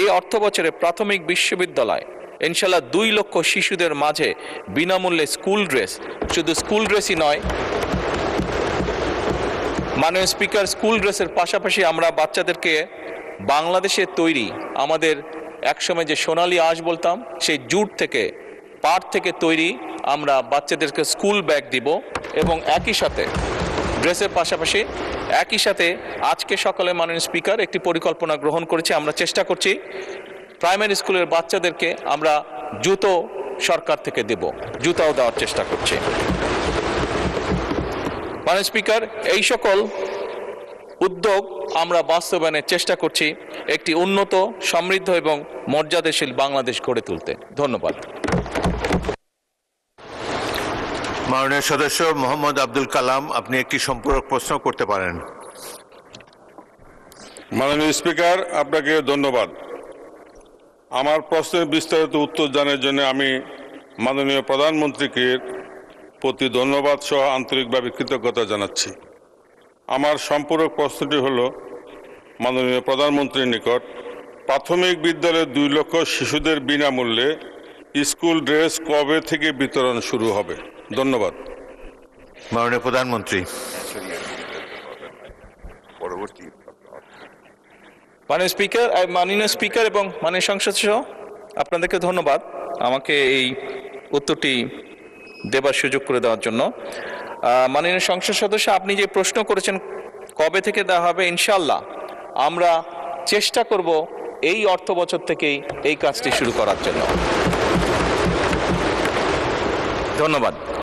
এই অর্থ বছরে প্রাথমিক বিশ্ববিদ্যালয় ইনশাল্লাহ 2 লক্ষ শিশুদের মাঝে বিনামূল্যে স্কুল ড্রেস, শুধু স্কুল ড্রেসই নয় মাননীয় স্পিকার, স্কুল ড্রেসের পাশাপাশি আমরা বাচ্চাদেরকে বাংলাদেশের তৈরি আমাদের একসময় যে সোনালী আঁশ বলতাম সেই জুট থেকে, পাট থেকে তৈরি আমরা বাচ্চাদেরকে স্কুল ব্যাগ দিব। এবং একই সাথে ড্রেসের পাশাপাশি একই সাথে আজকে সকালে মাননীয় স্পিকার একটি পরিকল্পনা গ্রহণ করেছি। আমরা চেষ্টা করছি প্রাইমারি স্কুলের বাচ্চাদেরকে আমরা জুতো সরকার থেকে দেব, জুতাও দেওয়ার চেষ্টা করছি। মাননীয় স্পিকার, এই সকল উদ্যোগ আমরা বাস্তবায়নের চেষ্টা করছি একটি উন্নত, সমৃদ্ধ এবং মর্যাদাশীল বাংলাদেশ গড়ে তুলতে। ধন্যবাদ। মাননীয় সদস্য মোহাম্মদ আব্দুল কালাম, আপনি একটি সম্পূরক প্রশ্ন করতে পারেন। মাননীয় স্পিকার, আপনাকে ধন্যবাদ। আমার প্রশ্নের বিস্তারিত উত্তর জানার জন্য আমি মাননীয় প্রধানমন্ত্রীকে প্রতি ধন্যবাদ সহ আন্তরিকভাবে কৃতজ্ঞতা জানাচ্ছি। আমার সম্পূরক প্রশ্নটি হল, মাননীয় প্রধানমন্ত্রীর নিকট প্রাথমিক বিদ্যালয়ের 2 লক্ষ শিশুদের বিনামূল্যে স্কুল ড্রেস কবে থেকে বিতরণ শুরু হবে? ধন্যবাদ। মাননীয় প্রধানমন্ত্রী। মাননীয় স্পিকার এবং মাননীয় সংসদ সহ আপনাদেরকে ধন্যবাদ আমাকে এই উত্তরটি দেবার সুযোগ করে দেওয়ার জন্য। মাননীয় সংসদ সদস্য, আপনি যে প্রশ্ন করেছেন কবে থেকে দেওয়া হবে, ইনশাআল্লাহ আমরা চেষ্টা করব এই অর্থ বছর থেকেই এই কাজটি শুরু করার জন্য। ধন্যবাদ।